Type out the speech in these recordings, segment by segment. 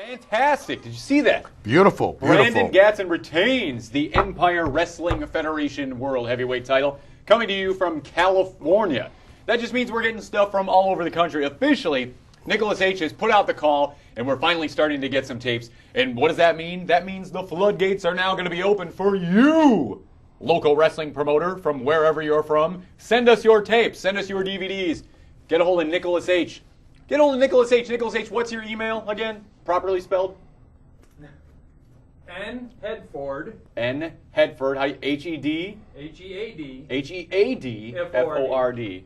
Fantastic. Did you see that? Beautiful. Brandon Gatson retains the Empire Wrestling Federation World Heavyweight title, coming to you from California. That just means we're getting stuff from all over the country. Officially, Nicholas H. has put out the call, and we're finally starting to get some tapes. And what does that mean? That means the floodgates are now going to be open for you, local wrestling promoter from wherever you're from. Send us your tapes. Send us your DVDs. Get a hold of Nicholas H. Get a hold of Nicholas H. Nicholas H., what's your email again? Properly spelled? N. Hedford. N. Hedford. H-E-D? H-E-A-D. H-E-A-D. F-O-R-D.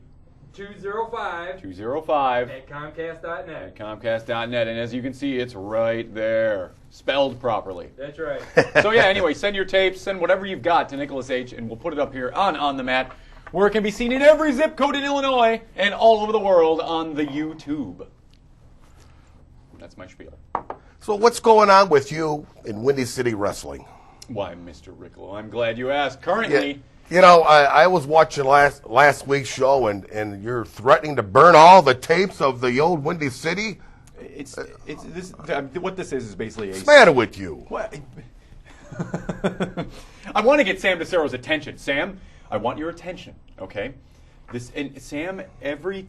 205. 205. At Comcast.net. At Comcast.net. And as you can see, it's right there. Spelled properly. That's right. So yeah, anyway, send your tapes, send whatever you've got to Nicholas H., and we'll put it up here on the mat, where it can be seen in every zip code in Illinois and all over the world on the YouTube. That's my spiel. So what's going on with you in Windy City Wrestling? Why, Mr. Ricolo, I'm glad you asked. Currently... Yeah. You know, I was watching last week's show, and you're threatening to burn all the tapes of the old Windy City. It's this. What this is basically what's the matter with you? What? I want to get Sam DeCero's attention. Sam, I want your attention, okay? And Sam, every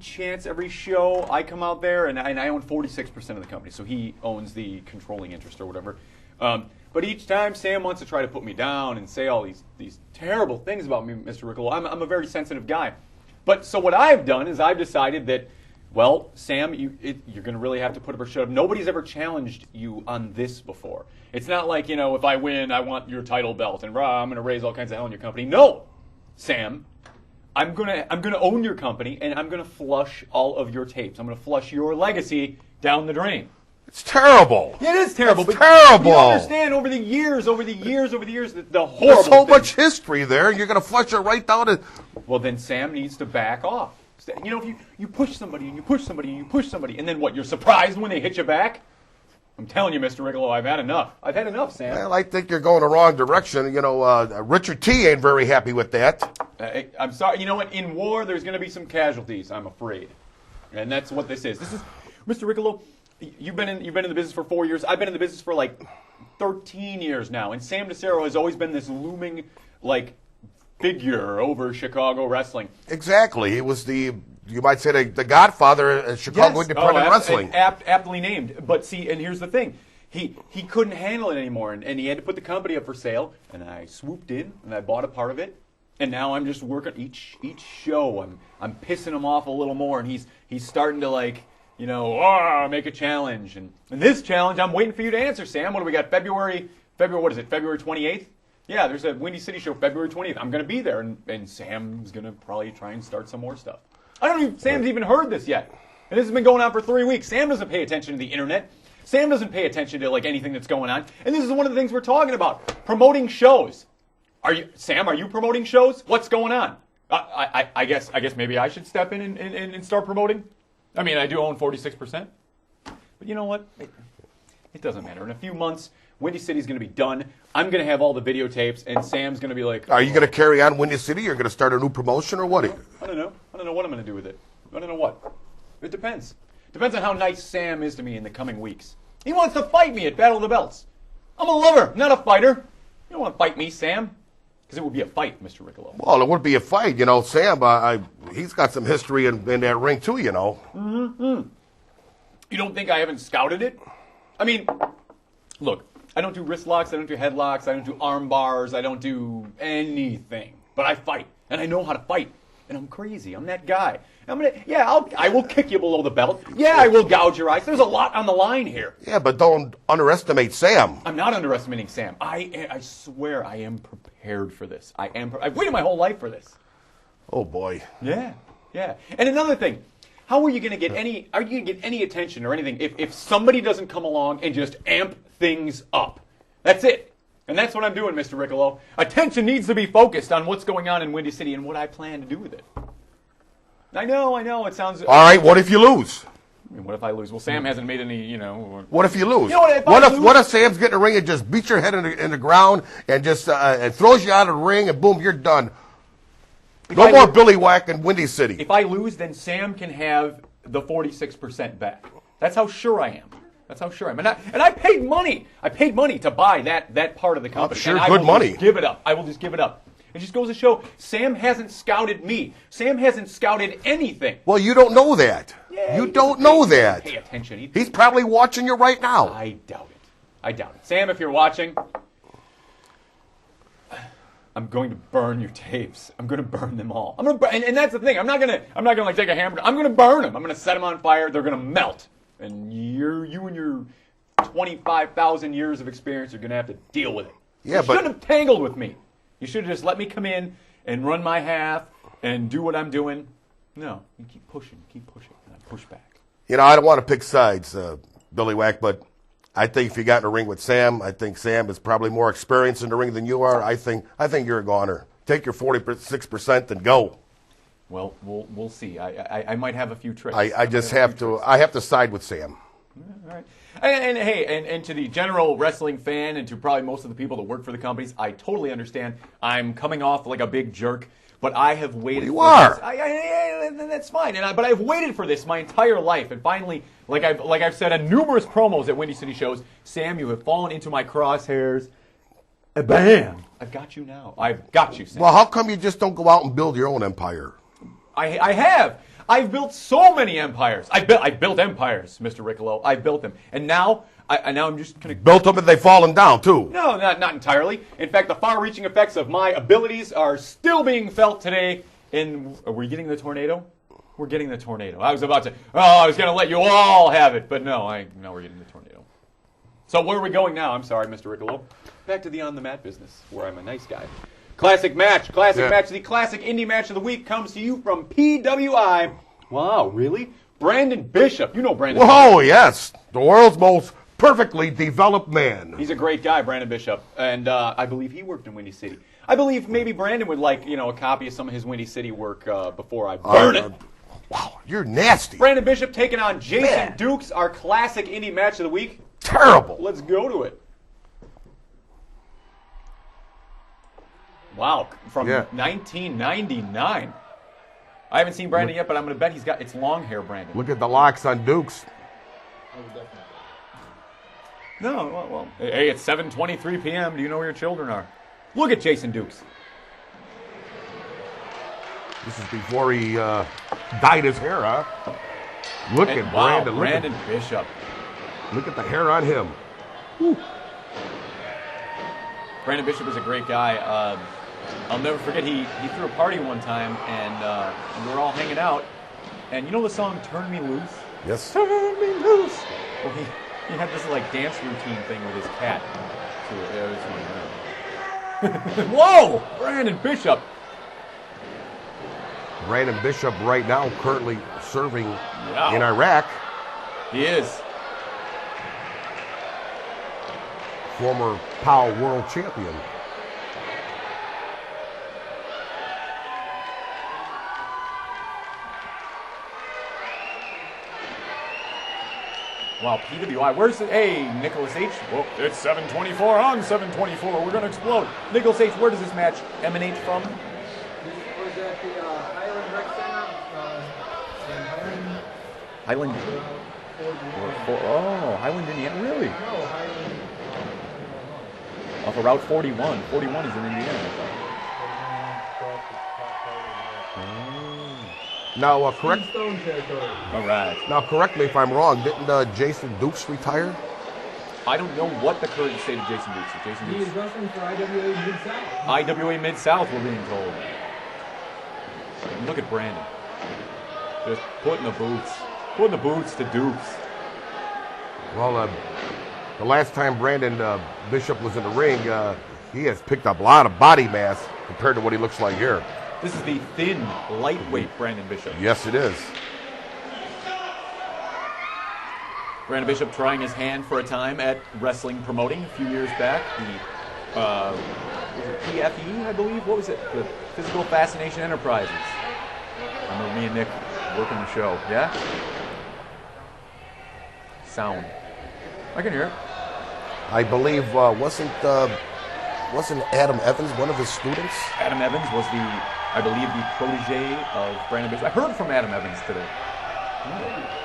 show, I come out there, and I own 46% of the company, so he owns the controlling interest or whatever. But each time, Sam wants to try to put me down and say all these terrible things about me, Mr. Ricolo. I'm a very sensitive guy. But so what I've done is I've decided that, well, Sam, you're going to really have to put up or shut up. Nobody's ever challenged you on this before. It's not like, you know, if I win, I want your title belt, and I'm going to raise all kinds of hell in your company. No, Sam. I'm gonna own your company, and I'm gonna flush all of your tapes. I'm gonna flush your legacy down the drain. It's terrible. It is terrible. It's terrible. You understand over the years, the horrible. There's so much history there. You're gonna flush it right down. Well, then Sam needs to back off. You know, if you push somebody and you push somebody and you push somebody, and then what? You're surprised when they hit you back. I'm telling you, Mr. Ricolo, I've had enough. I've had enough, Sam. Well, I think you're going the wrong direction. You know, Richard T. ain't very happy with that. I'm sorry. You know what? In war, there's going to be some casualties, I'm afraid. And that's what this is. This is, Mr. Ricolo, you've been in the business for 4 years. I've been in the business for like 13 years now. And Sam DeCero has always been this looming, like, figure over Chicago wrestling. Exactly. He was you might say the godfather of Chicago independent wrestling. Aptly named. But see, and here's the thing. He couldn't handle it anymore, and he had to put the company up for sale, and I swooped in, and I bought a part of it, and now I'm just working each show. I'm pissing him off a little more, and he's starting to, like, you know, make a challenge. And this challenge, I'm waiting for you to answer, Sam. What do we got? February, what is it, February 28th? Yeah, there's a Windy City show February 20th. I'm going to be there, and Sam's going to probably try and start some more stuff. Sam's even heard this yet. And this has been going on for 3 weeks. Sam doesn't pay attention to the internet. Sam doesn't pay attention to, like, anything that's going on. And this is one of the things we're talking about. Promoting shows. Sam, are you promoting shows? What's going on? I guess maybe I should step in and start promoting. I mean, I do own 46%. But you know what? It doesn't matter. In a few months, Windy City's going to be done. I'm going to have all the videotapes, and Sam's going to be like... Are you going to carry on Windy City? You're going to start a new promotion, or what? I don't know. I don't know what I'm going to do with it. I don't know what. It depends. Depends on how nice Sam is to me in the coming weeks. He wants to fight me at Battle of the Belts. I'm a lover, not a fighter. You don't want to fight me, Sam. Because it would be a fight, Mr. Ricolo. Well, it would be a fight. You know, Sam, he's got some history in that ring, too, you know. Mm-hmm. You don't think I haven't scouted it? I mean, look, I don't do wrist locks, I don't do headlocks, I don't do arm bars, I don't do anything. But I fight, and I know how to fight. And I'm crazy. I'm that guy. I will kick you below the belt. Yeah, I will gouge your eyes. There's a lot on the line here. Yeah, but don't underestimate Sam. I'm not underestimating Sam. I swear I am prepared for this. I've waited my whole life for this. Oh, boy. Yeah. And another thing. How are you going to get any attention or anything if somebody doesn't come along and just amp things up? That's it. And that's what I'm doing, Mr. Ricolo. Attention needs to be focused on what's going on in Windy City and what I plan to do with it. I know, it sounds... All right, what if you lose? I mean, what if I lose? Well, Sam hasn't made any, you know... What if you lose? You know what if Sam's getting in the ring and just beats your head in the ground and just and throws you out of the ring and boom, you're done. No more Billy Whack in Windy City. If I lose, then Sam can have the 46% back. That's how sure I am. That's how sure I am. And I paid money. I paid money to buy that part of the company. sure, and good money. Just give it up. I will just give it up. It just goes to show Sam hasn't scouted me. Sam hasn't scouted anything. Well, you don't know that. Yeah, you he don't doesn't know pay- that. Pay attention. He's probably watching you right now. I doubt it. I doubt it. Sam, if you're watching, I'm going to burn your tapes. I'm going to burn them all. I'm going to, and that's the thing. I'm not going to like take a hammer. I'm going to burn them. I'm going to set them on fire. They're going to melt. And you and your 25,000 years of experience are going to have to deal with it. Yeah, you but shouldn't have tangled with me. You should have just let me come in and run my half and do what I'm doing. No, you keep pushing, and I push back. you know, I don't want to pick sides, Billy Wack, but I think if you got in a ring with Sam, I think Sam is probably more experienced in the ring than you are. I think you're a goner. Take your 46% and go. Well, we'll see. I might have a few tricks. I just have to. I have to side with Sam. All right. And hey, and to the general wrestling fan and to probably most of the people that work for the companies, I totally understand. I'm coming off like a big jerk, but I have waited. You are. This. That's fine. But I've waited for this my entire life, and finally, like I've said on numerous promos at Windy City shows, Sam, you have fallen into my crosshairs. Bam! I've got you now. I've got you, Sam. Well, how come you just don't go out and build your own empire? I have. I've built so many empires. I built empires, Mr. Ricolo. I built them, and now I'm just gonna Built them and they've fallen down too. No, not entirely. In fact, the far-reaching effects of my abilities are still being felt today. Are we getting the tornado? We're getting the tornado. I was going to let you all have it, but no, we're getting the tornado. So where are we going now? I'm sorry, Mr. Ricolo. Back to the on-the-mat business, where I'm a nice guy. Classic match. The classic indie match of the week comes to you from PWI. Wow, really? Brandon Bishop. You know Brandon Whoa, yes. The world's most perfectly developed man. He's a great guy, Brandon Bishop, and I believe he worked in Windy City. I believe maybe Brandon would like, a copy of some of his Windy City work before I burn it. Wow, you're nasty. Brandon Bishop taking on Jason Man. Dukes, our classic indie match of the week. Terrible. Let's go to it. Wow, from 1999. I haven't seen Brandon yet, but I'm going to bet it's long hair, Brandon. Look at the locks on Dukes. No, well, hey, it's 7:23 p.m. Do you know where your children are? Look at Jason Dukes. This is before he dyed his hair, huh? Look at Wow, Brandon. Brandon Bishop. Look at the hair on him. Whew. Brandon Bishop is a great guy. I'll never forget, he threw a party one time, and we were all hanging out. And you know the song "Turn Me Loose"? Yes. Turn me loose. Well, he had this like dance routine thing with his cat. So it was funny. Whoa, Brandon Bishop. Brandon Bishop right now currently serving Wow. in Iraq. He is. Former POW world champion. Wow, PWI. Where's the... Hey, Nicholas H. Well, it's 7:24 on 7:24. We're going to explode. Nicholas H., where does this match emanate from? This was at the Highland Rec Center in Highland. Highland. Highland, Indiana. Really? No, Highland. Off of Route 41. 41 is in Indiana. Now, correct. Stone territory. All right. Now, correct me if I'm wrong. Didn't Jason Dukes retire? I don't know what the current state of Jason Dukes is. Jason He is Dukes. wrestling for IWA Mid-South. IWA Mid-South, we're being told. And look at Brandon. Just putting the boots to Dukes. Well, the last time Brandon Bishop was in the ring, he has picked up a lot of body mass compared to what he looks like here. This is the thin, lightweight Brandon Bishop. Yes, it is. Brandon Bishop trying his hand for a time at wrestling promoting a few years back. The was it PFE, I believe. What was it? The Physical Fascination Enterprises. I remember me and Nick working the show. Yeah? Sound. I can hear it. I believe wasn't Adam Evans one of his students? Adam Evans was I believe, the protege of Brandon Bishop. I heard from Adam Evans today.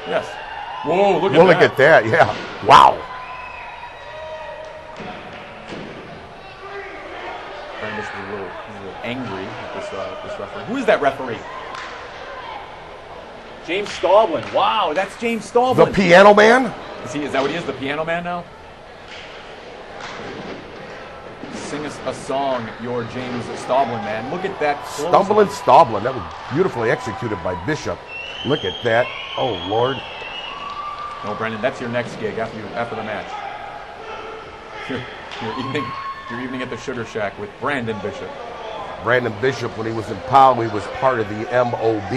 Yes. Whoa, look at Well, that. look at that. Yeah. Wow. Brandon Bishop is a little angry at this referee. Who is that referee? James Staublin. Wow, that's James The Staublin. piano man? Is that what he is? The piano man now? Sing us a song, you're James Staublin, man. Look at that. Stumbling Staublin. That was beautifully executed by Bishop. Look at that. Oh, Lord. No, Brendan, that's your next gig after the match. Your evening at the Sugar Shack with Brandon Bishop. Brandon Bishop, when he was in POW, he was part of the MOB,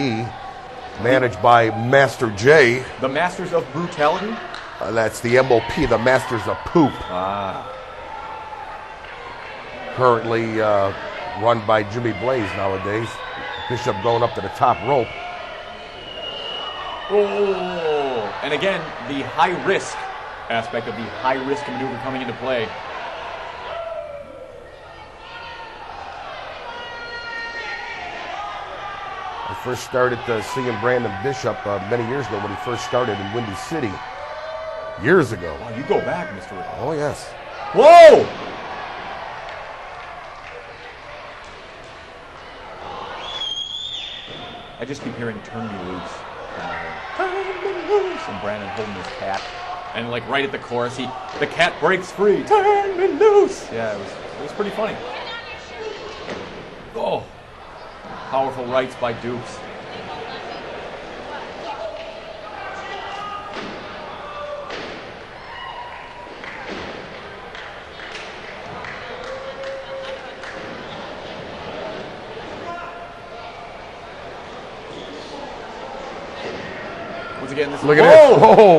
managed by Master J. The Masters of Brutality? That's the MOP, the Masters of Poop. Ah. Currently run by Jimmy Blaze nowadays. Bishop going up to the top rope. Oh, and again, the high risk aspect of the high risk maneuver coming into play. I first started seeing Brandon Bishop many years ago when he first started in Windy City. Years ago. Wow, you go back, Mr. Ricolo. Oh, yes. Whoa! I just keep hearing "Turn Me Loose." Turn me loose, and Brandon holding his cat, and like right at the chorus, the cat breaks free. Turn me loose. Yeah, it was pretty funny. Oh, powerful rights by Dukes. Once again, this Look is, at that. Oh!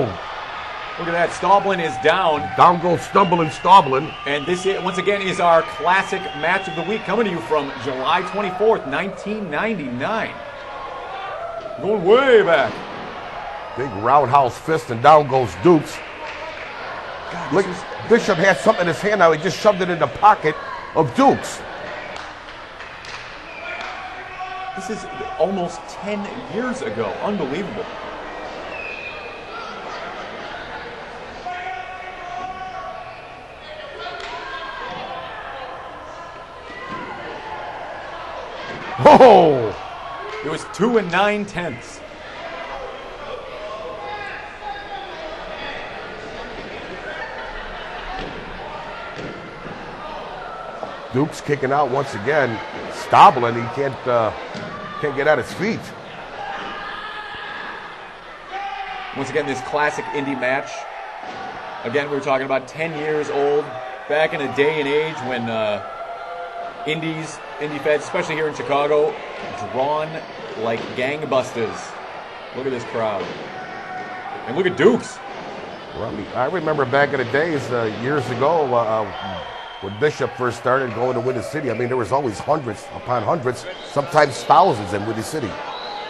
Look at that. Staublin is down. Down goes Stumbling Staublin. And this, once again, is our classic match of the week, coming to you from July 24th, 1999. Going way back. Big roundhouse fist, and down goes Dukes. God, Look, Bishop had something in his hand now. He just shoved it in the pocket of Dukes. This is almost 10 years ago. Unbelievable. Oh! It was 2 9/10. Dukes kicking out once again. Staublin, he can't get out his feet. Once again, this classic indie match. Again, we were talking about 10 years old. Back in a day and age when indie feds, especially here in Chicago, drawn like gangbusters. Look at this crowd. And look at Dukes. Well, I remember back in the days, years ago, when Bishop first started going to Windy City. I mean, there was always hundreds upon hundreds, sometimes thousands in Windy City.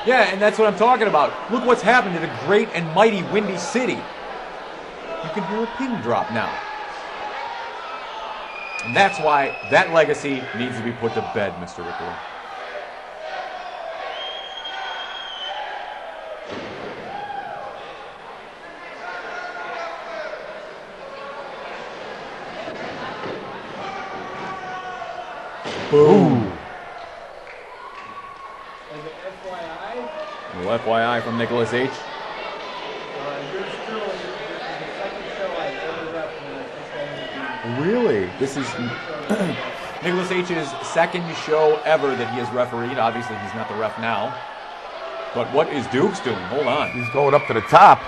Yeah, and that's what I'm talking about. Look what's happened to the great and mighty Windy City. You can hear a pin drop now. And that's why that legacy needs to be put to bed, Mr. Ricolo. Boom. As an FYI, A little FYI from Nicholas H. yours truly, this is the second show I've ever repped in this Really? This is Nicholas H's second show ever that he has refereed. Obviously, he's not the ref now. But what is Dukes doing? Hold on. He's going up to the top.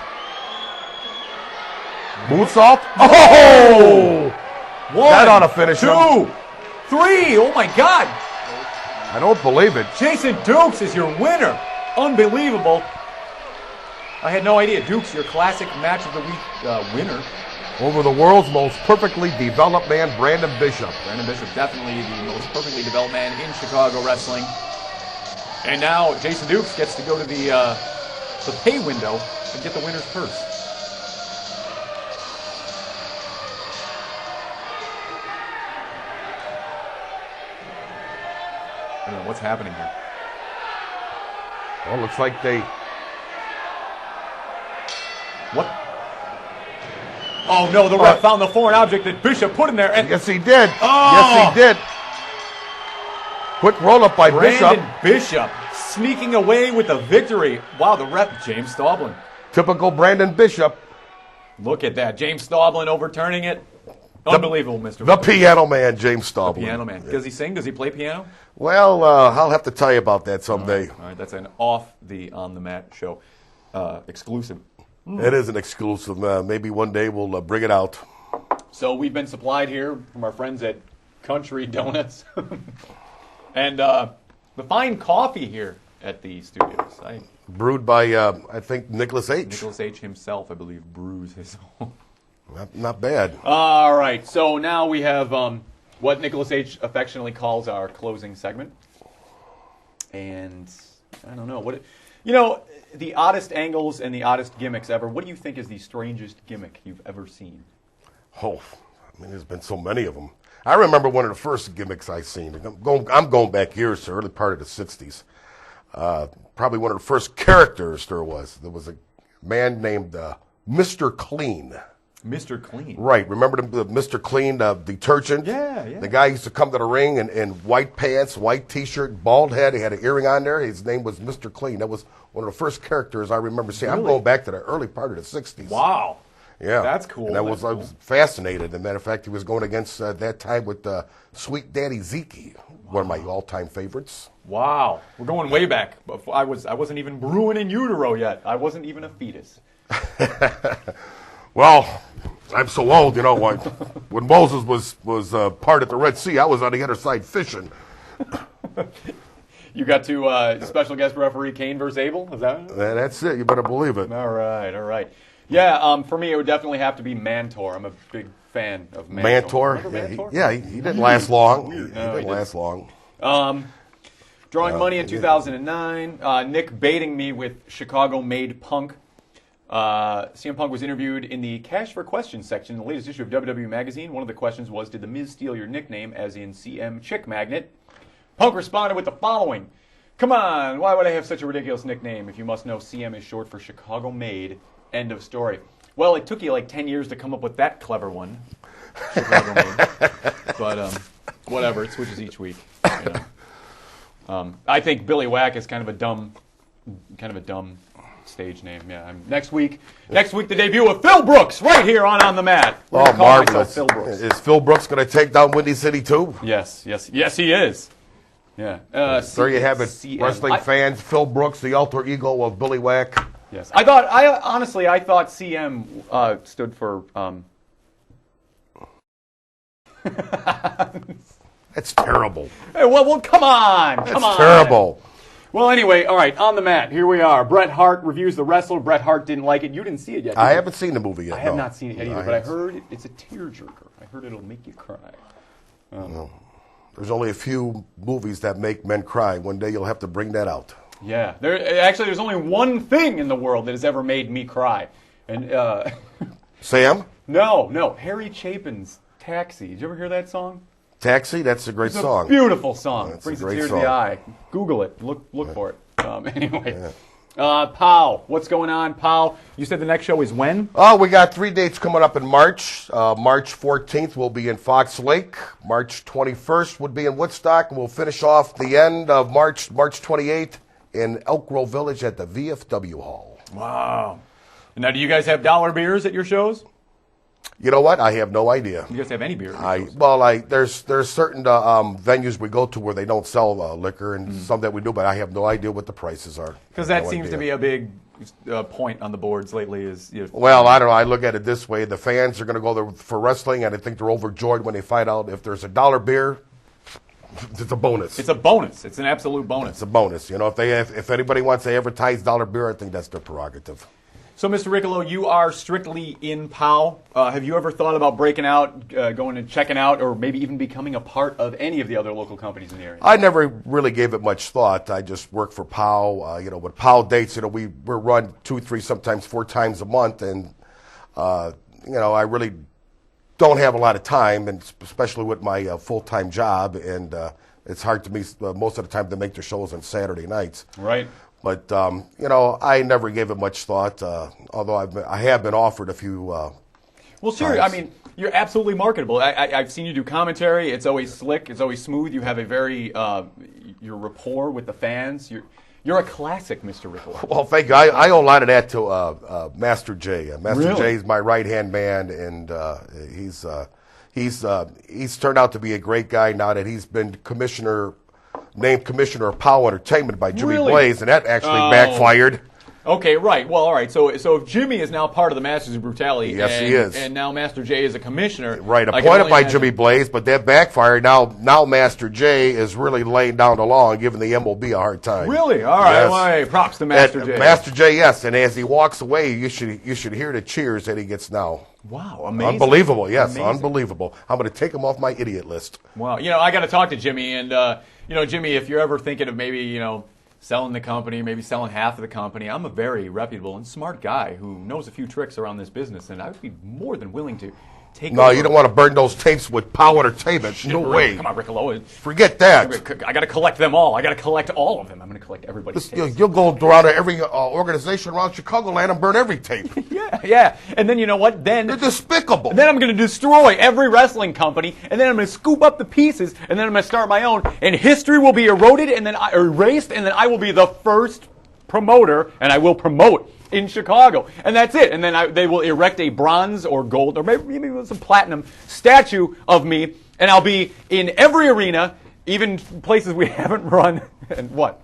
Moonsault. Oh! One, That ought to finish him. 2, 3. Oh my God! I don't believe it. Jason Dukes is your winner. Unbelievable. I had no idea. Dukes, your classic match of the week winner. Over the world's most perfectly developed man, Brandon Bishop. Brandon Bishop, definitely the most perfectly developed man in Chicago wrestling. And now Jason Dukes gets to go to the pay window and get the winner's purse. I don't know what's happening here. Well, looks like they What? Oh, no, the ref found the foreign object that Bishop put in there. And Yes, he did. Oh! Yes, he did. Quick roll-up by Brandon Bishop. Bishop sneaking away with the victory. Wow, the ref, James Staublin. Typical Brandon Bishop. Look at that. James Staublin overturning it. Unbelievable, Mr. The piano man, James Staublin. Piano man. Does he sing? Does he play piano? Well, I'll have to tell you about that someday. All right, that's an On the Mat show exclusive. It is an exclusive. Maybe one day we'll bring it out. So we've been supplied here from our friends at Country Donuts. And the fine coffee here at the studios. Brewed by, I think, Nicholas H. Nicholas H. himself, I believe, brews his own. Not bad. All right, so now we have what Nicholas H. affectionately calls our closing segment. And I don't know. The oddest angles and the oddest gimmicks ever. What do you think is the strangest gimmick you've ever seen? Oh, I mean, there's been so many of them. I remember one of the first gimmicks I seen. I'm going back years, to early part of the 60s. Probably one of the first characters there was. There was a man named Mr. Clean. Mr. Clean. Right. Remember the Mr. Clean detergent? Yeah. The guy used to come to the ring in white pants, white T-shirt, bald head. He had an earring on there. His name was Mr. Clean. That was one of the first characters I remember seeing. Really? I'm going back to the early part of the 60s. Wow. Yeah. That's cool. And I was fascinated. As a matter of fact, he was going against that time with Sweet Daddy Zeke, one of my all-time favorites. Wow. We're going way back. I wasn't even brewing in utero yet. I wasn't even a fetus. Well, I'm so old, when Moses was part of the Red Sea, I was on the other side fishing. You got to special guest referee Cain versus Abel? Is that it? That's it. You better believe it. All right. Yeah, for me, it would definitely have to be Mantor. I'm a big fan of Mantor. Mantor? Remember Mantor? Yeah, he didn't last long. He No, he didn't last long. Drawing money in 2009. Nick baiting me with Chicago-made Punk. CM Punk was interviewed in the Cash for Questions section in the latest issue of WWE Magazine. One of the questions was, did The Miz steal your nickname, as in CM Chick Magnet? Punk responded with the following. Come on, why would I have such a ridiculous nickname if you must know CM is short for Chicago Made? End of story. Well, it took you like 10 years to come up with that clever one. Chicago Made. But whatever, it switches each week. I think Billy Whack is kind of a dumb stage name. Yeah. Next week, the debut of Phil Brooks right here on the Mat. Oh, marvelous! Phil Brooks. Is Phil Brooks going to take down Windy City too? Yes, he is. Yeah. There you have it, CM. wrestling fans. Phil Brooks, the alter ego of Billy Whack. Yes. I thought CM stood for. That's terrible. Hey, well, come on. That's terrible. Well, anyway, all right, on the mat, here we are. Bret Hart reviews The Wrestler. Bret Hart didn't like it. You didn't see it yet, did I you? haven't seen the movie yet. I have not seen it yet either, but I haven't. heard it's a tearjerker. I heard it'll make you cry. There's only a few movies that make men cry. One day you'll have to bring that out. Yeah. There's only one thing in the world that has ever made me cry. And Sam? No. Harry Chapin's Taxi. Did you ever hear that song? Taxi? That's a great It's song. a beautiful song. That's Brings a a great tear to song. the eye. Google it. Look for it. Anyway. Pow. What's going on, Pow? You said the next show is when? Oh, we got 3 dates coming up in March. March 14th will be in Fox Lake. March 21st would be in Woodstock. And we'll finish off the end of March 28th in Elk Grove Village at the VFW Hall. Wow. Now, do you guys have dollar beers at your shows? You know what? I have no idea. You guys have any beer at your shows? There's certain venues we go to where they don't sell liquor, and some that we do, but I have no idea what the prices are. Because that seems to be a big point on the boards lately. Well, I don't know. I look at it this way: the fans are going to go there for wrestling, and I think they're overjoyed when they find out if there's a dollar beer. It's a bonus. It's a bonus. It's an absolute bonus. It's a bonus. If anybody wants to advertise dollar beer, I think that's their prerogative. So, Mr. Ricolo, you are strictly in POW. Have you ever thought about breaking out, going and checking out, or maybe even becoming a part of any of the other local companies in the area? I never really gave it much thought. I just work for POW. With POW dates, we're run 2, 3, sometimes 4 times a month, and I really don't have a lot of time, and especially with my full-time job, and it's hard to me most of the time to make the shows on Saturday nights. Right. But you know, I never gave it much thought. Although I have been offered a few. Well, sure. I mean, you're absolutely marketable. I've seen you do commentary. It's always slick. It's always smooth. You have a very your rapport with the fans. You're a classic, Mr. Ricolo. Well, thank you. I owe a lot of that to Master J. Master Really? J is my right-hand man, and he's turned out to be a great guy now that he's been named commissioner of POW Entertainment by Jimmy Really? Blaze, and that actually backfired. Okay, right. Well, all right. So if Jimmy is now part of the Masters of Brutality, Yes, he is. and now Master J is a commissioner, Right, I can appointed only by imagine- Jimmy Blaze, but that backfired. Now Master J is really laying down the law and giving the MLB a hard time. Really? All right. Yes. Well, hey, props to Master J. Master J, yes, and as he walks away, you should hear the cheers that he gets now. Wow, amazing. Unbelievable, yes, Amazing. unbelievable. I'm going to take him off my idiot list. Wow. I got to talk to Jimmy, and Jimmy, if you're ever thinking of maybe selling the company, maybe selling half of the company, I'm a very reputable and smart guy who knows a few tricks around this business, and I would be more than willing to take No, over. you don't want to burn those tapes with POW Entertainment. No way. Come on, Ricolo. Forget that. I got to collect them all. I got to collect all of them. I'm going to collect everybody's tapes. You'll go around to every organization around Chicagoland and burn every tape. Yeah. And then you know what? They're despicable. Then I'm going to destroy every wrestling company, and then I'm going to scoop up the pieces, and then I'm going to start my own, and history will be eroded and then erased, and then I will be the first promoter, and I will promote in Chicago, and that's it. And then they will erect a bronze or gold or maybe some platinum statue of me, and I'll be in every arena, even places we haven't run. And what?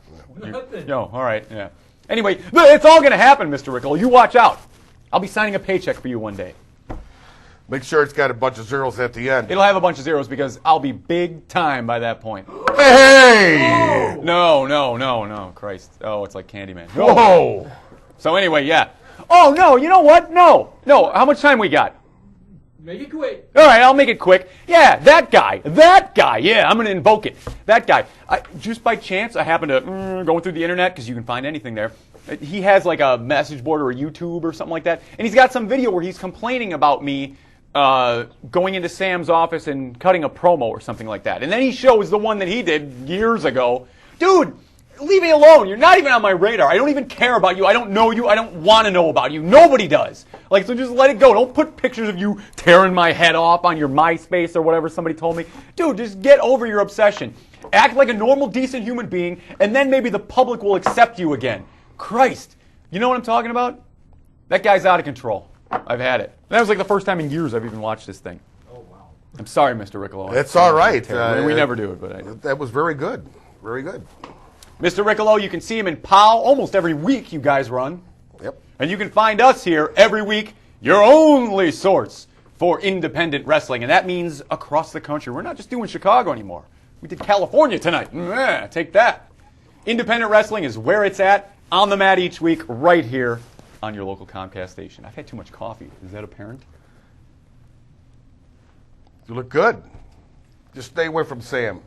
No, all right, yeah. Anyway, it's all going to happen, Mr. Ricolo. You watch out. I'll be signing a paycheck for you one day. Make sure it's got a bunch of zeros at the end. It'll have a bunch of zeros because I'll be big time by that point. Hey! No, Christ. Oh, it's like Candyman. Whoa! So anyway, yeah. Oh, no, you know what? No. How much time we got? Make it quick. All right, I'll make it quick. Yeah, that guy. Yeah, I'm going to invoke it. That guy. Just by chance, I happened to going through the internet because you can find anything there. He has like a message board or a YouTube or something like that, and he's got some video where he's complaining about me going into Sam's office and cutting a promo or something like that. And then he shows the one that he did years ago. Dude, leave me alone. You're not even on my radar. I don't even care about you. I don't know you. I don't want to know about you. Nobody does. So just let it go. Don't put pictures of you tearing my head off on your MySpace or whatever somebody told me. Dude, just get over your obsession. Act like a normal, decent human being, and then maybe the public will accept you again. Christ. You know what I'm talking about? That guy's out of control. I've had it. That was like the first time in years I've even watched this thing. Oh, wow. I'm sorry, Mr. Ricolo. It's all right. We never do it, but I do. That was very good. Very good. Mr. Ricolo, you can see him in POW almost every week you guys run. Yep. And you can find us here every week, your only source for independent wrestling. And that means across the country. We're not just doing Chicago anymore. We did California tonight. Yeah, take that. Independent wrestling is where it's at, on the mat each week, right here on your local Comcast station. I've had too much coffee. Is that apparent? You look good. Just stay away from Sam.